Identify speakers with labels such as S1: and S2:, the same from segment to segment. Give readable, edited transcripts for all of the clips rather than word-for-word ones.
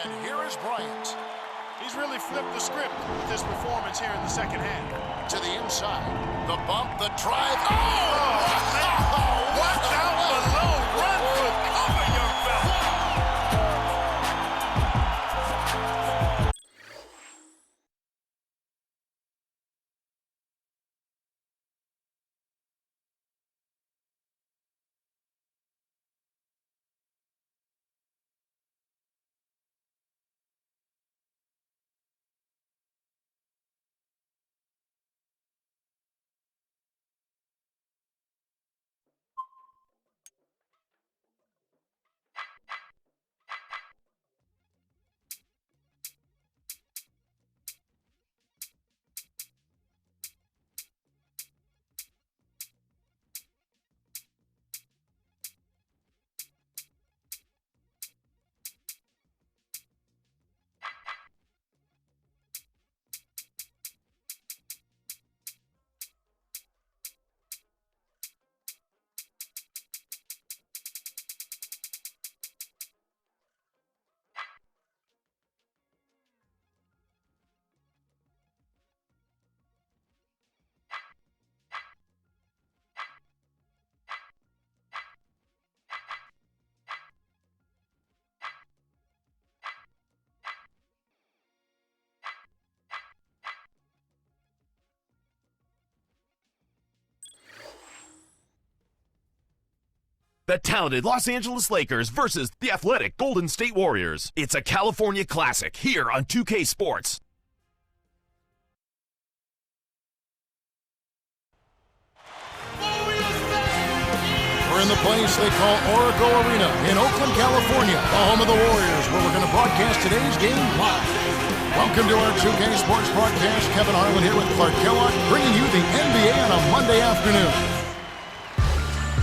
S1: And here is Bryant.
S2: He's really flipped the script with this performance here in the second half.
S1: To the inside. The bump, the drive. Oh!
S2: Watch out below. Run for cover, young fella.
S3: The talented Los Angeles Lakers versus the athletic Golden State Warriors. It's a California classic here on 2K Sports.
S1: We're in the place they call Oracle Arena in Oakland, California, the home of the Warriors, where we're going to broadcast today's game live. Welcome to our 2K Sports broadcast. Kevin Harlan here with Clark Kellogg, bringing you the NBA on a Monday afternoon.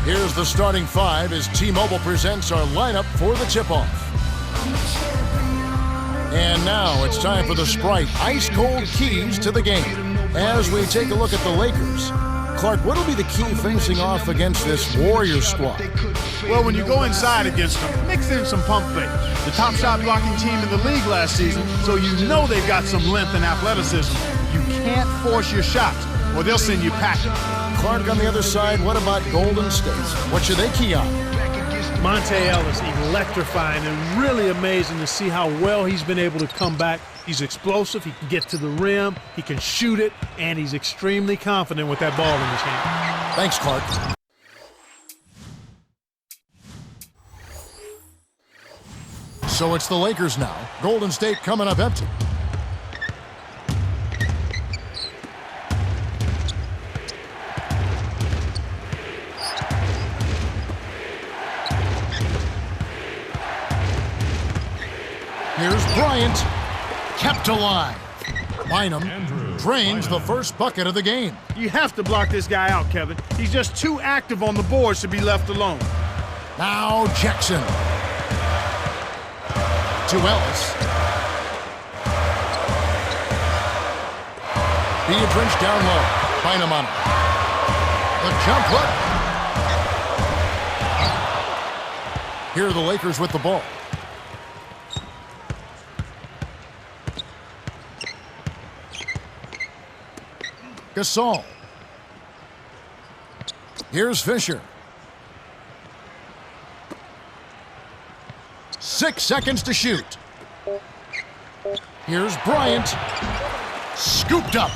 S1: Here's the starting five as T-Mobile presents our lineup for the tip-off. And now it's time for the Sprite ice-cold keys to the game. As we take a look at the Lakers, Clark, what will be the key facing off against this Warriors squad?
S2: Well, when you go inside against them, mix in some pump fake. The top shot blocking team in the league last season, so you know they've got some length and athleticism. You can't force your shots, or they'll send you packing.
S1: Clark, on the other side, what about Golden State? What should they key on?
S4: Monte Ellis, electrifying and really amazing to see how well he's been able to come back. He's explosive, he can get to the rim, he can shoot it, and he's extremely confident with that ball in his hand.
S1: Thanks, Clark. So it's the Lakers now. Golden State coming up empty. Here's Bryant, kept alive. Bynum drains the first bucket of the game.
S2: You have to block this guy out, Kevin. He's just too active on the boards to be left alone.
S1: Now Jackson. To Ellis. Beatrice down low. Bynum on it. The jump hook. Here are the Lakers with the ball. Gasol. Here's Fisher. 6 seconds to shoot. Here's Bryant. Scooped up.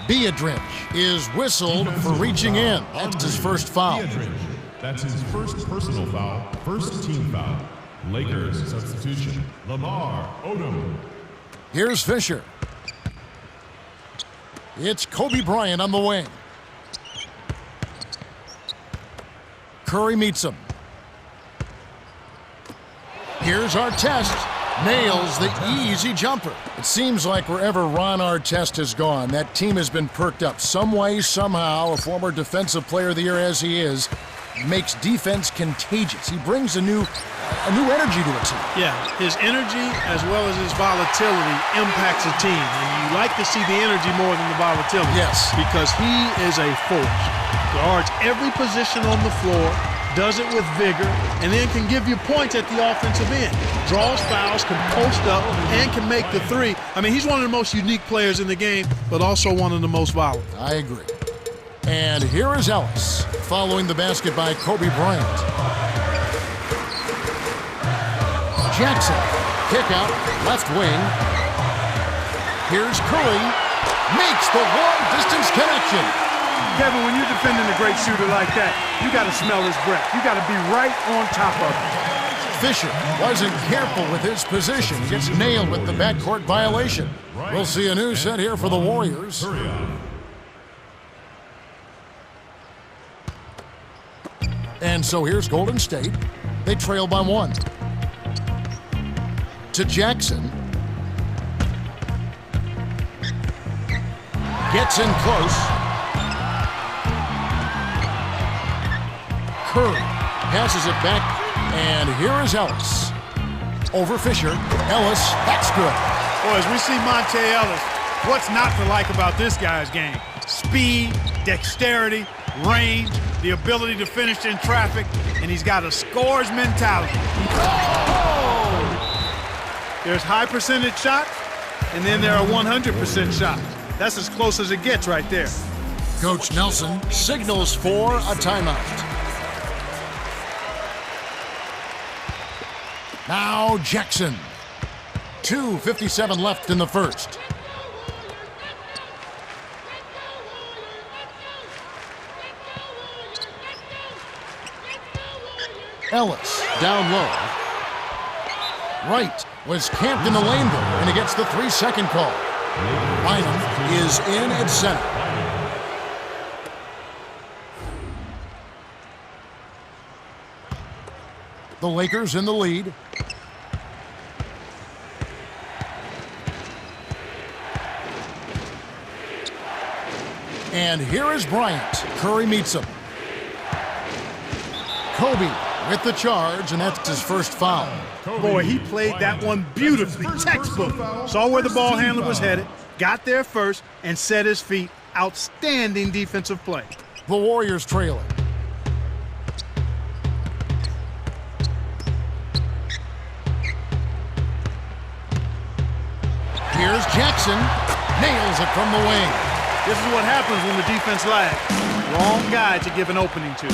S1: Beatrice is whistled for reaching in. That's his first foul.
S5: That's his first personal foul, first team foul. Lakers substitution, Lamar Odom.
S1: Here's Fisher. It's Kobe Bryant on the wing. Curry meets him. Here's Artest. Nails the easy jumper. It seems like wherever Ron Artest has gone, that team has been perked up. Some way, somehow, a former defensive player of the year as he is, makes defense contagious. He brings a new energy to a team.
S4: Yeah, his energy as well as his volatility impacts a team. And you like to see the energy more than the volatility.
S1: Yes.
S4: Because he is a force. Guards every position on the floor. does it with vigor, and then can give you points at the offensive end. Draws fouls, can post up, and can make the three. I mean, he's one of the most unique players in the game, but also one of the most volatile.
S1: I agree. And here is Ellis, following the basket by Kobe Bryant. Jackson, kick out, left wing. Here's Curry, makes the long-distance connection.
S2: Kevin, when you're defending a great shooter like that, you got to smell his breath. You got to be right on top of him.
S1: Fisher wasn't careful with his position. Gets nailed with the backcourt violation. We'll see a new set here for the Warriors. And so here's Golden State. They trail by 1. To Jackson. Gets in close. Curry passes it back, and here is Ellis. Over Fisher. Ellis, that's good.
S2: Boy, as we see Monte Ellis, what's not to like about this guy's game? Speed, dexterity, range, the ability to finish in traffic, and he's got a scorer's mentality. There's high percentage shots, and then there are 100% shots. That's as close as it gets right there.
S1: Coach Nelson signals for a timeout. Now Jackson. 2:57 left in the first. Ellis down low. Wright was camped in the lane there, and he gets the 3-second call. Bynum is in at center. The Lakers in the lead. And here is Bryant. Curry meets him. Kobe with the charge, and that's his first foul.
S2: Boy, he played that one beautifully. Textbook. Saw where the ball handler was headed, got there first, and set his feet. Outstanding defensive play.
S1: The Warriors trailing. Here's Jackson. Nails it from the wing.
S2: This is what happens when the defense lags. Wrong guy to give an opening to.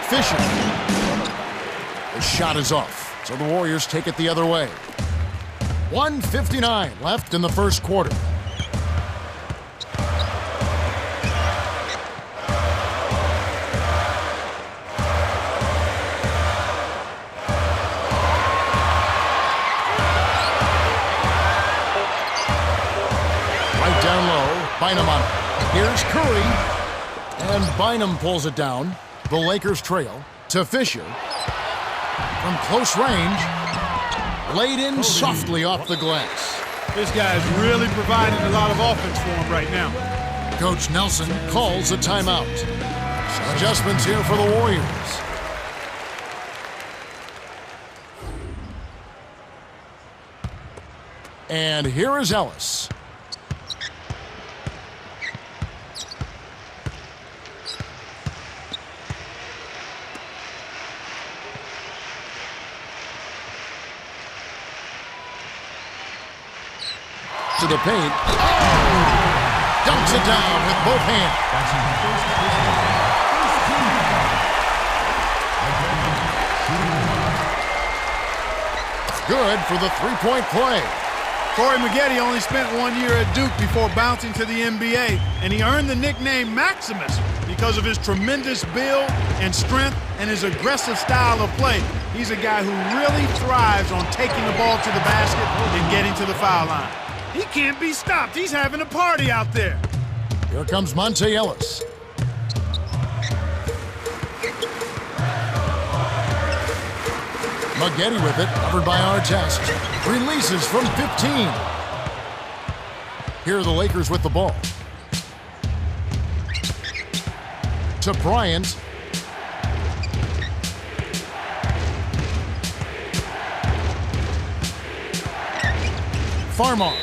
S1: Fisher. The shot is off, so the Warriors take it the other way. 1:59 left in the first quarter. Right down low, Bynum on it. Here's Curry, and Bynum pulls it down. The Lakers trail to Fisher. From close range, laid in softly off the glass.
S2: This guy's really providing a lot of offense for him right now.
S1: Coach Nelson calls a timeout. Some adjustments here for the Warriors. And here is Ellis. To the paint. Oh! Dunks it down with both hands. Good for the three-point play.
S2: Corey Maggette only spent 1 year at Duke before bouncing to the NBA, and he earned the nickname Maximus because of his tremendous build and strength and his aggressive style of play. He's a guy who really thrives on taking the ball to the basket and getting to the foul line. He can't be stopped. He's having a party out there.
S1: Here comes Monte Ellis. Maggette with it, covered by Artest. Releases from 15. Here are the Lakers with the ball. To Bryant. Farmar.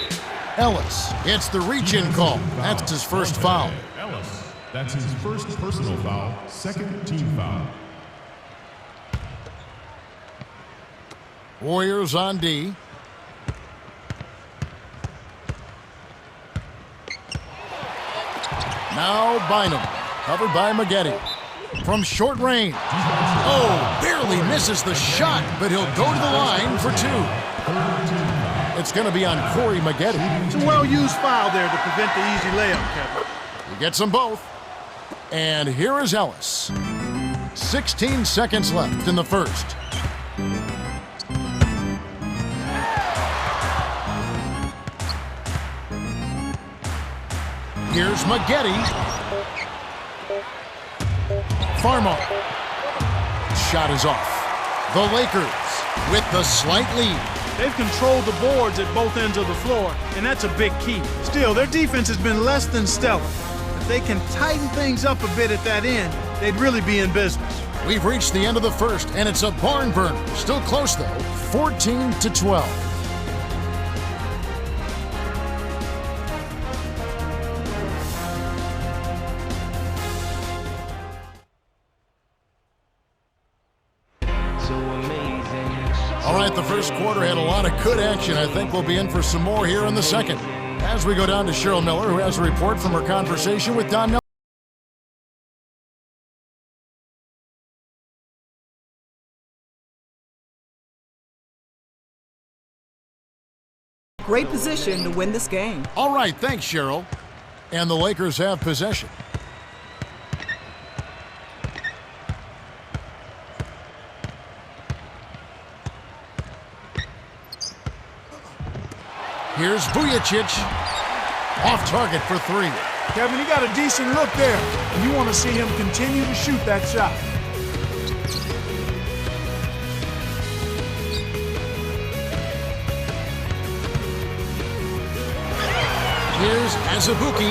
S1: Ellis hits the reach-in call. That's his first foul.
S5: Ellis. That's his first personal foul, second team foul.
S1: Warriors on D. Now Bynum, covered by Maggette. From short range. Oh, barely misses the shot, but he'll go to the line for two. It's going to be on Corey Maggette.
S4: It's a well-used foul there to prevent the easy layup, Kevin.
S1: He gets them both. And here is Ellis. 16 seconds left in the first. Here's Maggette. Farmar. Shot is off. The Lakers with the slight lead.
S4: They've controlled the boards at both ends of the floor, and that's a big key. Still, their defense has been less than stellar. If they can tighten things up a bit at that end, they'd really be in business.
S1: We've reached the end of the first, and it's a barn burner. Still close, though. 14-12. All right, the first quarter had a lot of good action. I think we'll be in for some more here in the second. As we go down to Cheryl Miller, who has a report from her conversation with Don Nelson.
S6: Great position to win this game.
S1: All right, thanks, Cheryl. And the Lakers have possession. Here's Vujacic. Off target for three.
S2: Kevin, he got a decent look there, and you want to see him continue to shoot that shot.
S1: Here's Azubuike.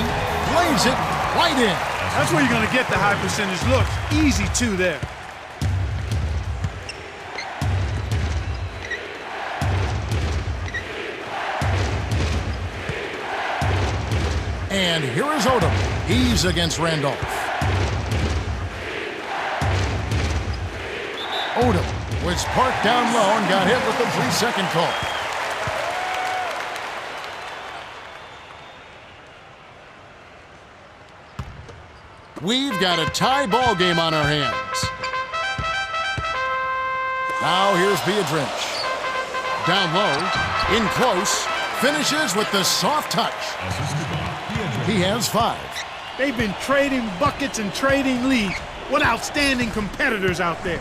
S1: Lays it right in.
S2: That's where you're going to get the high percentage looks. Easy two there.
S1: And here is Odom. He's against Randolph. Odom was parked down low and got hit with the 3-second call. We've got a tie ball game on our hands. Now here's Biedrins. Down low, in close, finishes with the soft touch. He has 5.
S4: They've been trading buckets and trading leads. What outstanding competitors out there.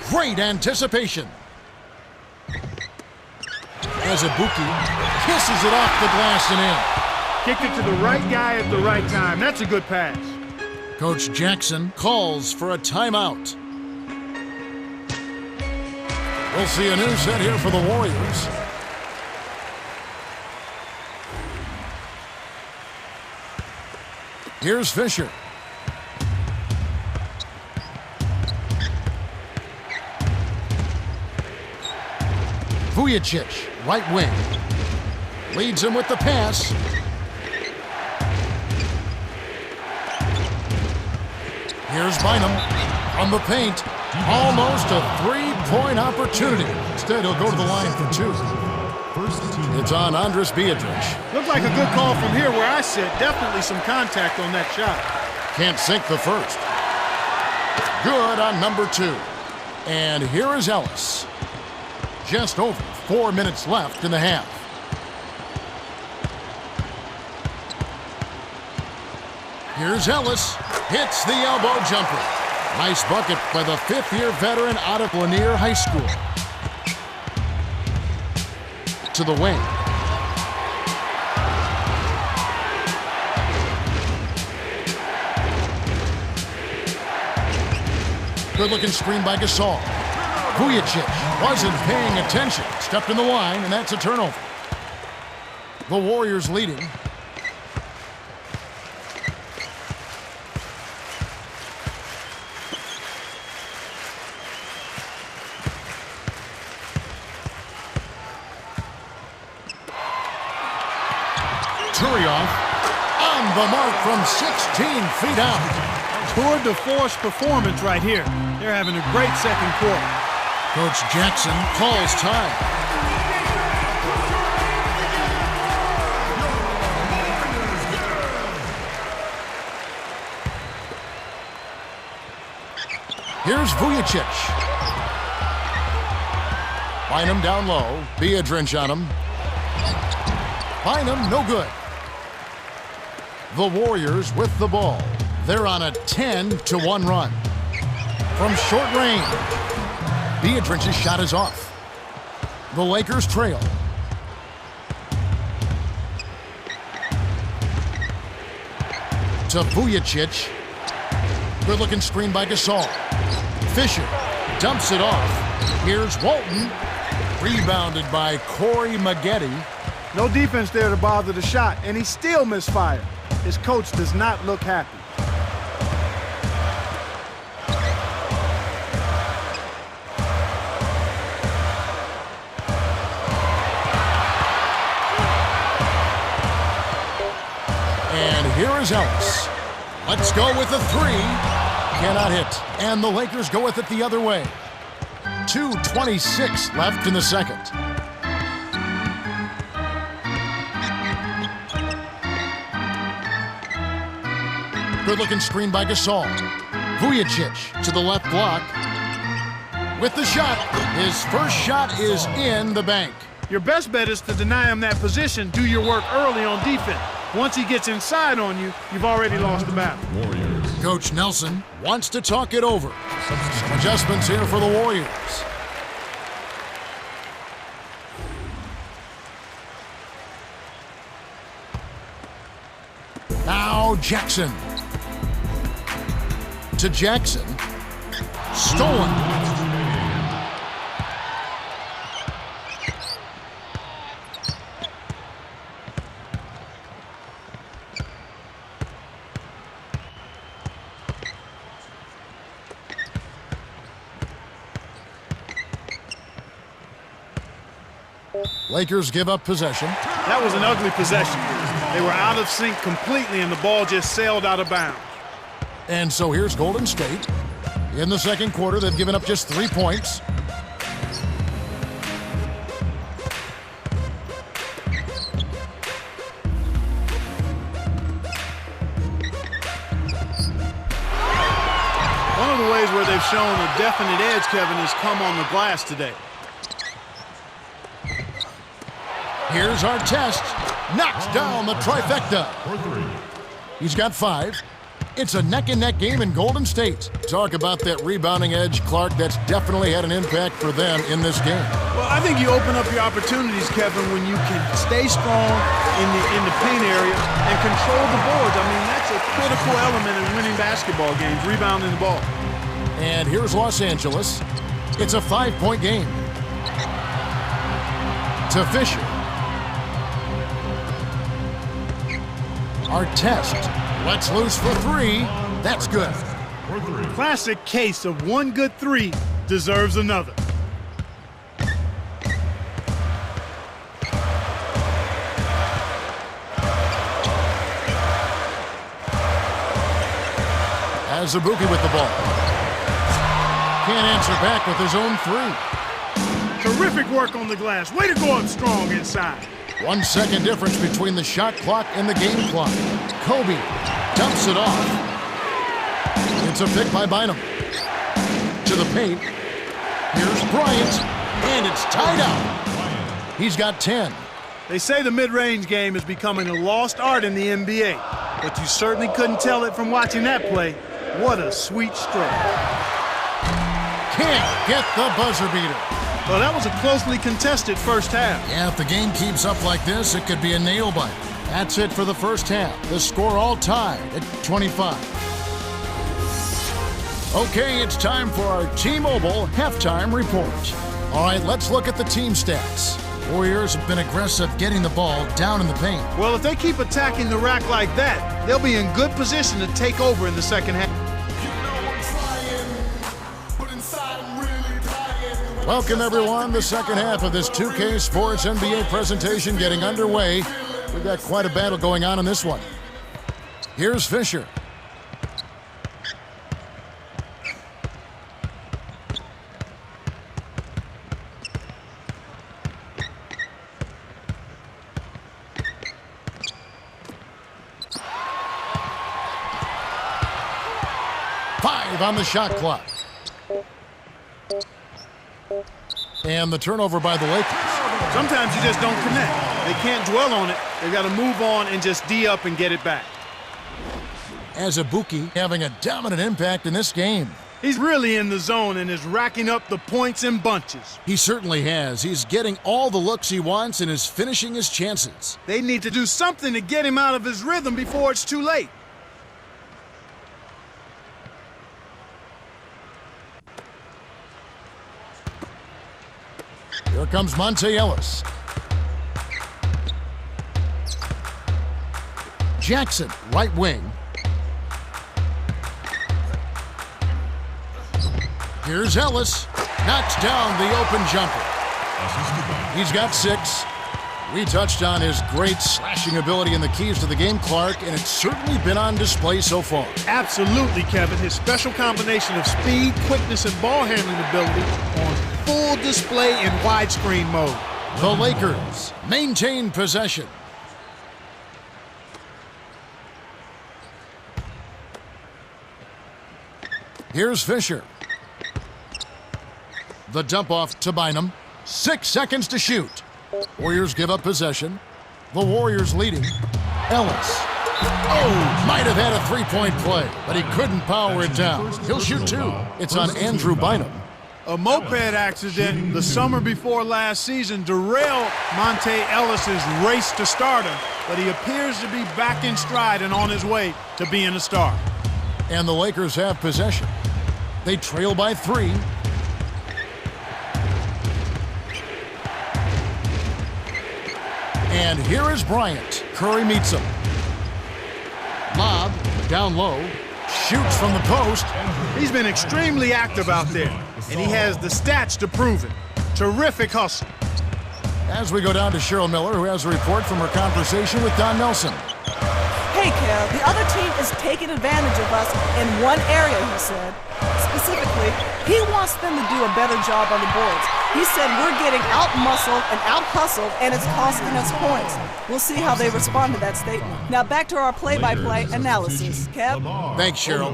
S1: Great anticipation. Azubuike kisses it off the glass and in.
S4: Kicked it to the right guy at the right time. That's a good pass.
S1: Coach Jackson calls for a timeout. We'll see a new set here for the Warriors. Here's Fisher. Vujacic, right wing. Leads him with the pass. Here's Bynum from the paint. Almost a 3-point opportunity. Instead, he'll go to the line for 2. It's on Andris Biedrins.
S4: Looked like a good call from here where I sit. Definitely some contact on that shot.
S1: Can't sink the first. Good on number 2. And here is Ellis. Just over 4 minutes left in the half. Here's Ellis. Hits the elbow jumper. Nice bucket by the 5th-year veteran out of Lanier High School. To the wing. Good-looking screen by Gasol. Vujacic wasn't paying attention. Stepped in the line, and that's a turnover. The Warriors leading. Turioff on the mark from 16 feet out.
S4: Tour de force performance right here. They're having a great second quarter.
S1: Coach Jackson calls time. Here's Vujicic. Bynum down low. Biedrins on him. Bynum, no good. The Warriors with the ball. They're on a 10-1 run. From short range, Biedrins' shot is off. The Lakers trail. To Vujicic. Good-looking screen by Gasol. Fisher dumps it off. Here's Walton. Rebounded by Corey Maggette.
S2: No defense there to bother the shot, and he still misfired. His coach does not look happy.
S1: And here is Ellis. Let's go with a three. Cannot hit. And the Lakers go with it the other way. 2:26 left in the second. Good-looking screen by Gasol. Vujicic to the left block. With the shot. His first shot is in the bank.
S2: Your best bet is to deny him that position. Do your work early on defense. Once he gets inside on you, you've already lost the battle.
S5: Warriors.
S1: Coach Nelson wants to talk it over. Some adjustments here for the Warriors. Now Jackson. To Jackson. Stolen. Lakers give up possession.
S2: That was an ugly possession. They were out of sync completely, and the ball just sailed out of bounds.
S1: And so here's Golden State. In the second quarter, they've given up just 3 points.
S2: One of the ways where they've shown a definite edge, Kevin, has come on the glass today.
S1: Here's our test. Knocks down the trifecta. He's got 5. It's a neck-and-neck game in Golden State. Talk about that rebounding edge, Clark. That's definitely had an impact for them in this game.
S2: Well, I think you open up your opportunities, Kevin, when you can stay strong in the paint area and control the boards. I mean, that's a critical element in winning basketball games, rebounding the ball.
S1: And here's Los Angeles. It's a 5-point game. To Fisher. Our test. Let's loose for 3. That's good.
S2: Classic case of one good 3 deserves another.
S1: Azubuike with the ball. Can't answer back with his own 3.
S2: Terrific work on the glass. Way to go up strong inside.
S1: 1 second difference between the shot clock and the game clock. Kobe dumps it off. It's a pick by Bynum. To the paint. Here's Bryant. And it's tied out. He's got 10.
S2: They say the mid-range game is becoming a lost art in the NBA, but you certainly couldn't tell it from watching that play. What a sweet stroke.
S1: Can't get the buzzer beater.
S2: Well, that was a closely contested first half.
S1: Yeah, if the game keeps up like this, it could be a nail-biter. That's it for the first half. The score all tied at 25. Okay, it's time for our T-Mobile halftime report. All right, let's look at the team stats. Warriors have been aggressive getting the ball down in the paint.
S2: Well, if they keep attacking the rack like that, they'll be in good position to take over in the second half. Welcome, everyone. The second half of this 2K Sports NBA presentation getting underway.
S1: We've got quite a battle going on in this one. Here's Fisher. On the shot clock. And the turnover by the Lakers.
S2: Sometimes you just don't connect. They can't dwell on it. They've got to move on and just D up and get it back.
S1: As Ibuki having a dominant impact in this game.
S2: He's really in the zone and is racking up the points in bunches.
S1: He certainly has. He's getting all the looks he wants and is finishing his chances.
S2: They need to do something to get him out of his rhythm before it's too late.
S1: Here comes Monte Ellis. Jackson, right wing. Here's Ellis. Knocks down the open jumper. He's got 6. We touched on his great slashing ability and the keys to the game, Clark, and it's certainly been on display so far.
S4: Absolutely, Kevin. His special combination of speed, quickness, and ball handling ability on full display in widescreen mode.
S1: The Lakers maintain possession. Here's Fisher. The dump off to Bynum. 6 seconds to shoot. Warriors give up possession. The Warriors leading. Ellis. Oh, might have had a three-point play, but he couldn't power it down. He'll shoot 2. It's on Andrew Bynum.
S2: A moped accident the summer before last season derailed Monte Ellis's race to stardom, but he appears to be back in stride and on his way to being a star.
S1: And the Lakers have possession. They trail by 3. And here is Bryant. Curry meets him. Lob, down low, shoots from the post.
S2: He's been extremely active out there, and he has the stats to prove it. Terrific hustle.
S1: As we go down to Cheryl Miller, who has a report from her conversation with Don Nelson.
S6: Hey, Kev, the other team is taking advantage of us in one area, he said. Specifically, he wants them to do a better job on the boards. He said we're getting out-muscled and out-hustled, and it's costing us points. We'll see how they respond to that statement. Now back to our play-by-play analysis. Kev?
S1: Thanks, Cheryl.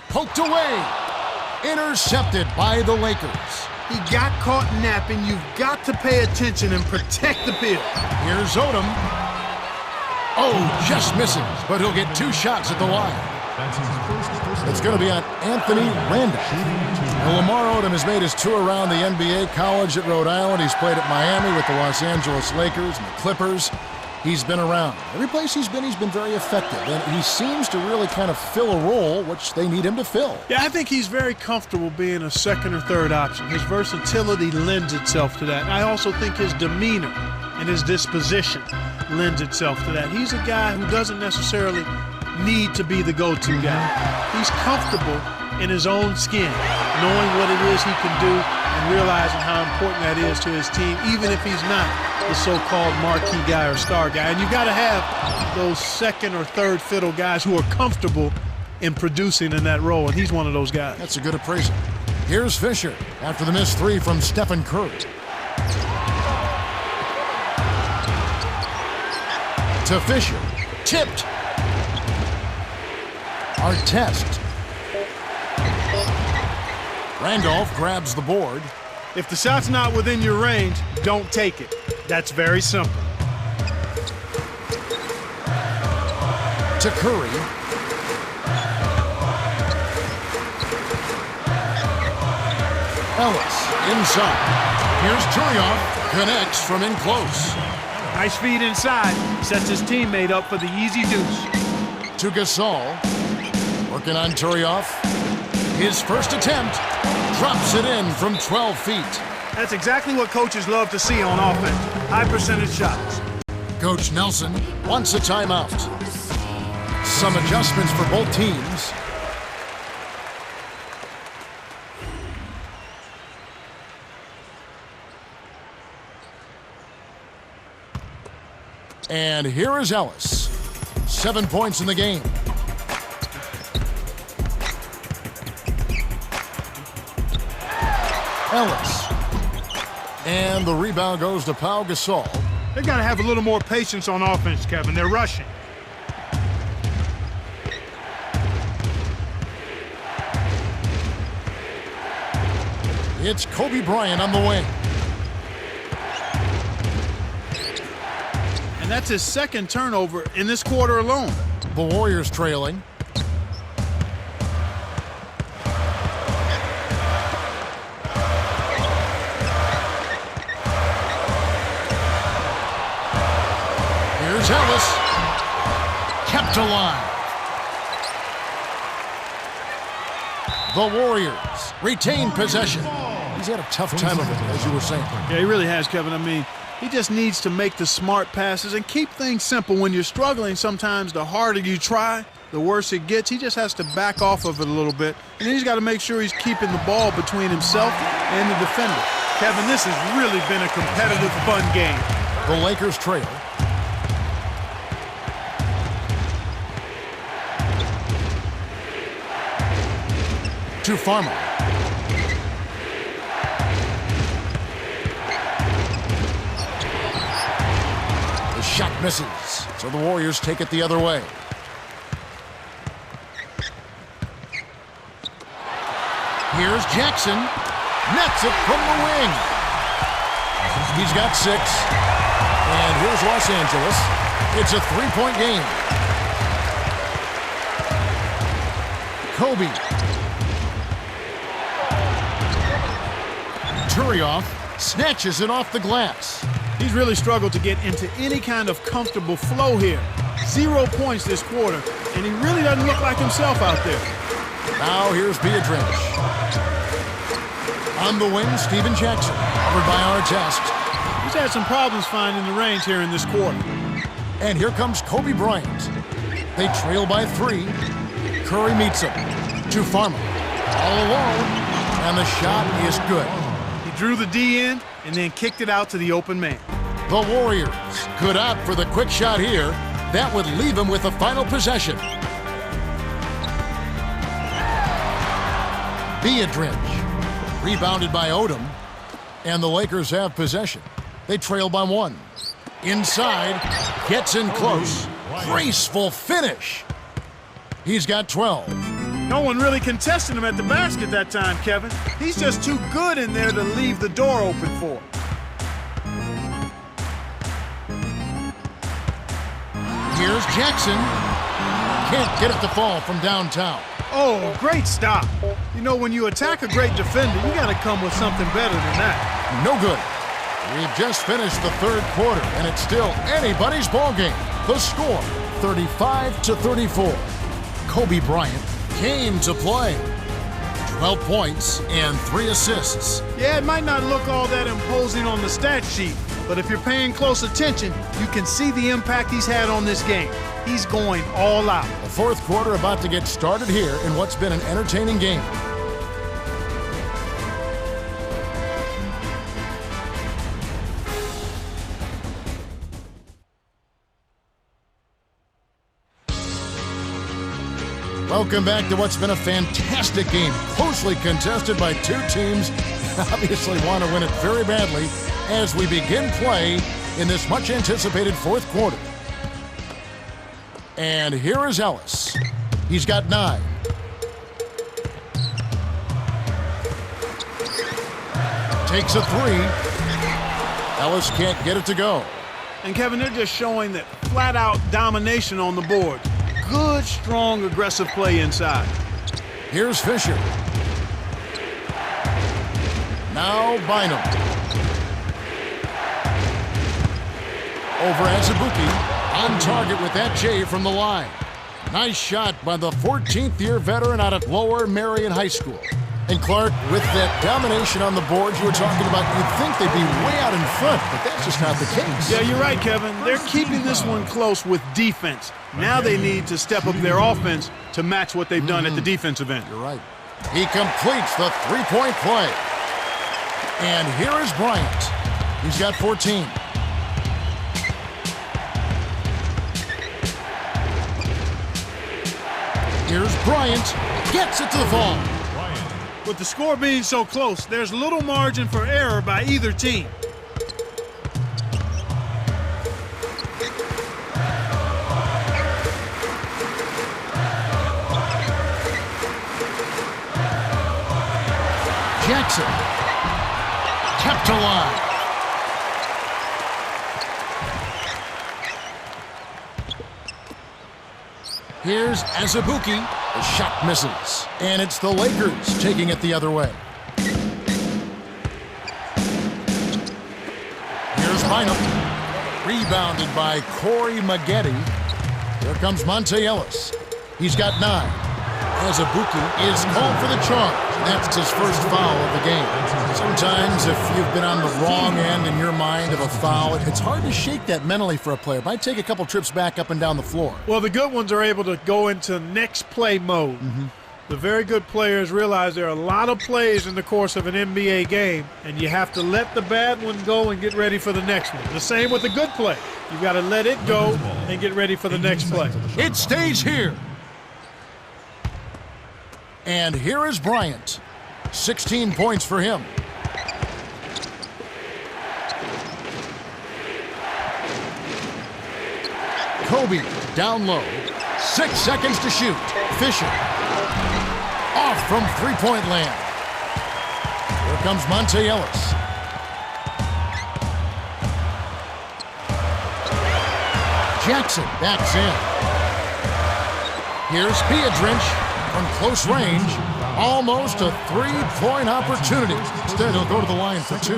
S1: Poked away. Intercepted by the Lakers.
S2: He got caught napping. You've got to pay attention and protect the field.
S1: Here's Odom. Oh, just misses, but he'll get 2 shots at the line. It's going to be on Anthony Randolph. Now, Lamar Odom has made his tour around the NBA, college at Rhode Island. He's played at Miami with the Los Angeles Lakers and the Clippers. He's been around. Every place he's been very effective. And he seems to really kind of fill a role which they need him to fill.
S4: Yeah, I think he's very comfortable being a second or third option. His versatility lends itself to that. And I also think his demeanor and his disposition lends itself to that. He's a guy who doesn't necessarily need to be the go-to guy. He's comfortable in his own skin, knowing what it is he can do and realizing how important that is to his team, even if he's not the so-called marquee guy or star guy. And you've got to have those second or third fiddle guys who are comfortable in producing in that role, and he's one of those guys.
S1: That's a good appraisal. Here's Fisher after the missed 3 from Stephen Curry. To Fisher. Tipped. Artest. Randolph grabs the board.
S2: If the shot's not within your range, don't take it. That's very simple.
S1: To Curry. Ellis inside. Here's Turioff. Connects from in close.
S2: Nice feed inside. Sets his teammate up for the easy deuce.
S1: To Gasol. Working on Turioff. His first attempt. Drops it in from 12 feet.
S2: That's exactly what coaches love to see on offense. High percentage shots.
S1: Coach Nelson wants a timeout. Some adjustments for both teams. And here is Ellis. 7 points in the game. Ellis. And the rebound goes to Pau Gasol.
S2: They got to have a little more patience on offense, Kevin. They're rushing.
S1: It's Kobe Bryant on the wing.
S2: And that's his second turnover in this quarter alone.
S1: The Warriors trailing. Here's Ellis. Kept alive. The Warriors retain possession. He's had a tough time of it, as you were saying.
S2: Yeah, he really has, Kevin. I mean, he just needs to make the smart passes and keep things simple. When you're struggling, sometimes the harder you try, the worse it gets. He just has to back off of it a little bit. And then he's got to make sure he's keeping the ball between himself and the defender. Kevin, this has really been a competitive, fun game.
S1: The Lakers trail. To Farmer. The shot misses, so the Warriors take it the other way. Here's Jackson. Nets it from the wing. He's got 6. And here's Los Angeles. It's a 3-point game. Kobe. Turioff snatches it off the glass.
S2: He's really struggled to get into any kind of comfortable flow here. 0 points this quarter, and he really doesn't look like himself out there.
S1: Now here's Beatrice. On the wing, Steven Jackson, covered by Artest.
S2: He's had some problems finding the range here in this quarter.
S1: And here comes Kobe Bryant. They trail by 3. Curry meets him. To Farmer. All alone. And the shot is good.
S2: He drew the D in and then kicked it out to the open man.
S1: The Warriors could opt for the quick shot here. That would leave him with the final possession. Beatrice. Rebounded by Odom. And the Lakers have possession. They trail by 1. Inside. Gets in close. Graceful finish. He's got 12.
S2: No one really contested him at the basket that time, Kevin. He's just too good in there to leave the door open for.
S1: Here's Jackson. Can't get it to fall from downtown.
S2: Oh, great stop. You know, when you attack a great defender, you got to come with something better than that.
S1: No good. We've just finished the third quarter, and it's still anybody's ballgame. The score, 35-34. Kobe Bryant came to play. 12 points and 3 assists.
S2: Yeah, it might not look all that imposing on the stat sheet, but if you're paying close attention, you can see the impact he's had on this game. He's going all out.
S1: The fourth quarter about to get started here in what's been an entertaining game. Welcome back to what's been a fantastic game, closely contested by 2 teams that obviously want to win it very badly as we begin play in this much-anticipated fourth quarter. And here is Ellis. He's got 9. Takes a 3. Ellis can't get it to go.
S2: And Kevin, they're just showing that flat-out domination on the board. Good, strong, aggressive play inside.
S1: Here's Fisher. Now Bynum. Over Azubuike, on target with that J from the line. Nice shot by the 14th-year veteran out at Lower Marion High School. And Clark, with that domination on the boards you were talking about, you'd think they'd be way out in front, but that's just not the case.
S2: Yeah, you're right, Kevin. They're keeping this one close with defense. Now they need to step up their offense to match what they've done at the defensive end.
S1: You're right. He completes the 3-point play. And here is Bryant. He's got 14. Here's Bryant. Gets it to the fall.
S2: With the score being so close, there's little margin for error by either team.
S1: Jackson. Kept alive. Here's Azubuike. The shot misses. And it's the Lakers taking it the other way. Here's Bynum. Rebounded by Corey Maggette. Here comes Monte Ellis. He's got 9. Azubuike is called for the charge. That's his first foul of the game. Sometimes if you've been on the wrong end in your mind of a foul, it's hard to shake that mentally for a player. It might take a couple trips back up and down the floor.
S4: Well, the good ones are able to go into next play mode. The very good players realize there are a lot of plays in the course of an NBA game, and you have to let the bad one go and get ready for the next one. The same with the good play. You've got to let it go and get ready for the next play.
S1: It stays here. And here is Bryant. 16 points for him. Kobe down low. 6 seconds to shoot. Fisher. Off from three-point land. Here comes Monte Ellis. Jackson backs in. Here's Piedrinch. From close range, almost a three-point opportunity. Instead, he'll go to the line for 2.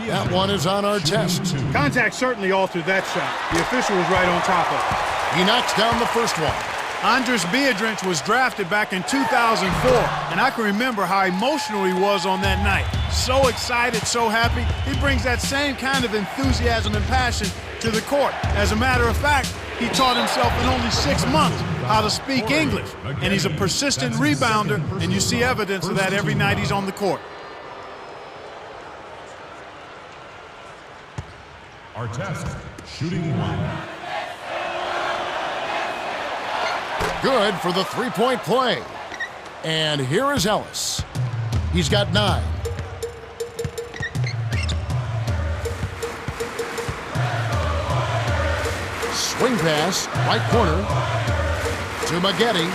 S1: That one is on our test.
S2: Contact certainly altered that shot. The official was right on top of it.
S1: He knocks down the first one.
S2: Andris Piedrinch was drafted back in 2004, and I can remember how emotional he was on that night. So excited, so happy. He brings that same kind of enthusiasm and passion to the court. As a matter of fact, he taught himself in only 6 months how to speak English, and he's a persistent rebounder, and you see evidence of that every night he's on the court.
S5: Our test, shooting 1.
S1: Good for the three-point play. And here is Ellis. He's got 9. Swing pass, right corner to Maggette.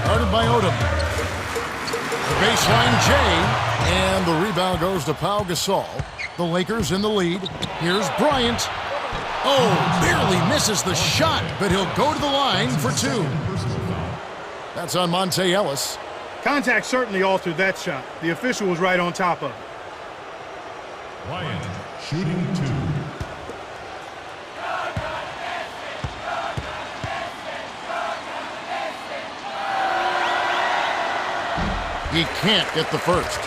S1: Guarded by Odom. The baseline J, and the rebound goes to Pau Gasol. The Lakers in the lead. Here's Bryant. Oh, barely misses the shot, but he'll go to the line for 2. That's on Monte Ellis.
S2: Contact certainly altered that shot. The official was right on top of it.
S5: Bryant, shooting 2.
S1: He can't get the first.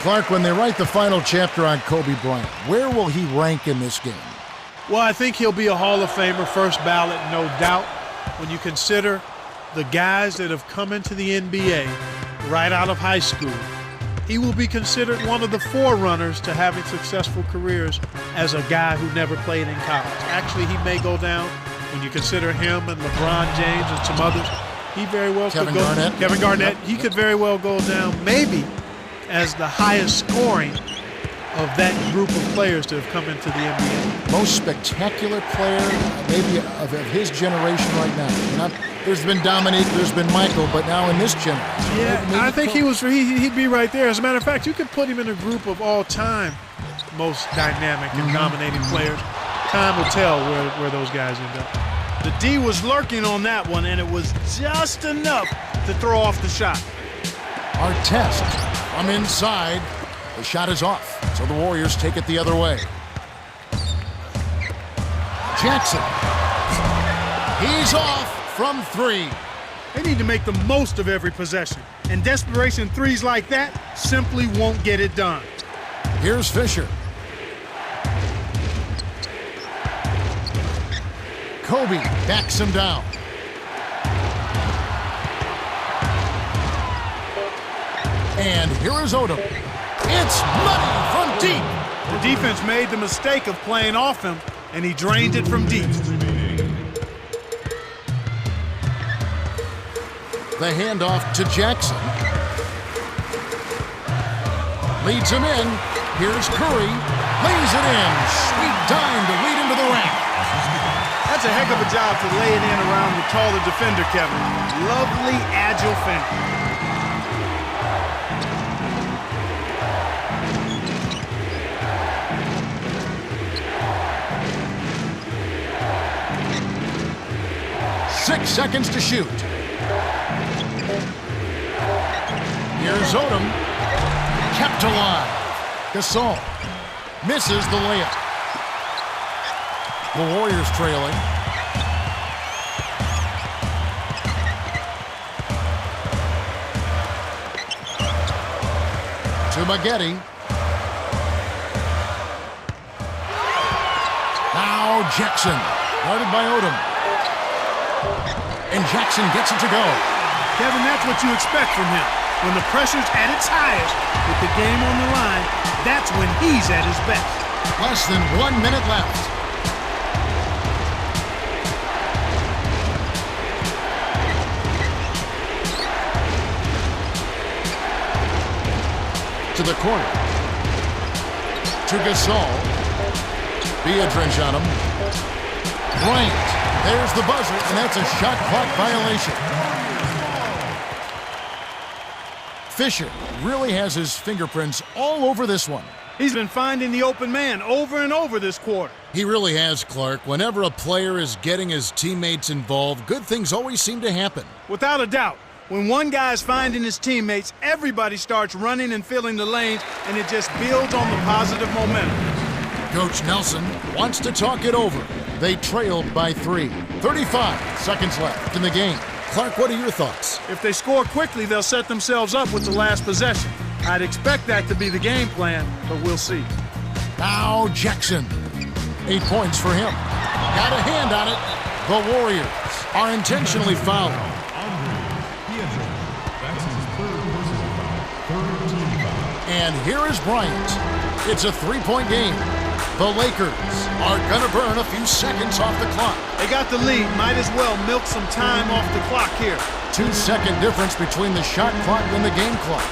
S1: Clark, when they write the final chapter on Kobe Bryant, where will he rank in this game?
S4: Well, I think he'll be a Hall of Famer, first ballot, no doubt. When you consider the guys that have come into the NBA right out of high school, he will be considered one of the forerunners to having successful careers as a guy who never played in college. Actually, he may go down, when you consider him and LeBron James and some others, he very well could go. Kevin Garnett, he could very well go down maybe as the highest scoring of that group of players to have come into the NBA.
S1: Most spectacular player maybe of his generation right now. There's been Dominique, there's been Michael, but now in this generation.
S4: Yeah, I think he'd be right there. As a matter of fact, you could put him in a group of all-time most dynamic and dominating players. Time will tell where those guys end up.
S2: The D was lurking on that one, and it was just enough to throw off the shot.
S1: Our test from inside. The shot is off, so the Warriors take it the other way. Jackson. He's off from 3.
S2: They need to make the most of every possession, and desperation threes like that simply won't get it done.
S1: Here's Fisher. Kobe backs him down. And here is Odom. It's money from deep.
S2: The defense made the mistake of playing off him, and he drained it from deep.
S1: The handoff to Jackson. Leads him in. Here's Curry. Lays it in. Sweet dime to lead him to the rack.
S2: That's a heck of a job to lay it in around the taller defender, Kevin. Lovely, agile finish.
S1: Six seconds to shoot. Here's Odom. Kept alive. Gasol misses the layup. The Warriors trailing. To Maggette. Now Jackson. Guarded by Odom. And Jackson gets it to go.
S2: Kevin, that's what you expect from him. When the pressure's at its highest, with the game on the line, that's when he's at his best.
S1: Less than 1 minute left. To the corner. To Gasol. Beatrice on him. Bryant. There's the buzzer, and that's a shot clock violation. Fisher really has his fingerprints all over this one.
S2: He's been finding the open man over and over this quarter.
S1: He really has, Clark. Whenever a player is getting his teammates involved, good things always seem to happen.
S2: Without a doubt. When one guy's finding his teammates, everybody starts running and filling the lanes, and it just builds on the positive momentum.
S1: Coach Nelson wants to talk it over. They trailed by 3. 35 seconds left in the game. Clark, what are your thoughts?
S2: If they score quickly, they'll set themselves up with the last possession. I'd expect that to be the game plan, but we'll see.
S1: Now Jackson. 8 points for him. Got a hand on it. The Warriors are intentionally fouled. And here is Bryant. It's a 3-point game. The Lakers are going to burn a few seconds off the clock.
S2: They got the lead. Might as well milk some time off the clock here.
S1: 2-second difference between the shot clock and the game clock.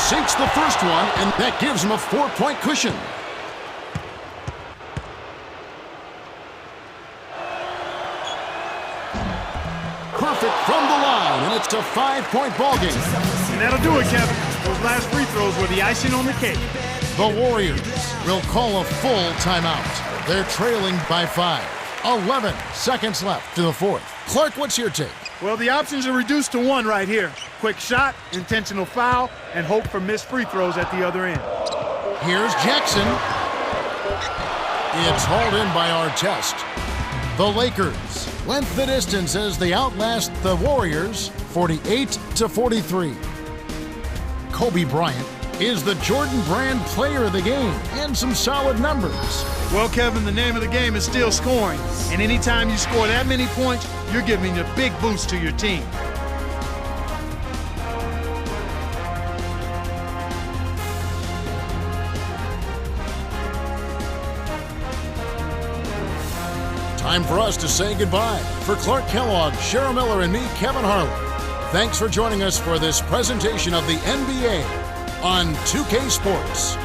S1: Sinks the first one, and that gives him a 4-point cushion. Perfect from the line, and it's a 5-point ballgame.
S2: And that'll do it, Kevin. Those last free throws were the icing on the cake.
S1: The Warriors will call a full timeout. They're trailing by 5. 11 seconds left to the fourth. Clark, what's your take?
S2: Well, the options are reduced to one right here. Quick shot, intentional foul, and hope for missed free throws at the other end.
S1: Here's Jackson. It's hauled in by Artest. The Lakers length the distance as they outlast the Warriors 48-43. Kobe Bryant is the Jordan Brand player of the game and some solid numbers.
S2: Well, Kevin, the name of the game is still scoring. And anytime you score that many points, you're giving a big boost to your team.
S1: Time for us to say goodbye. For Clark Kellogg, Cheryl Miller, and me, Kevin Harlan, thanks for joining us for this presentation of the NBA on 2K Sports.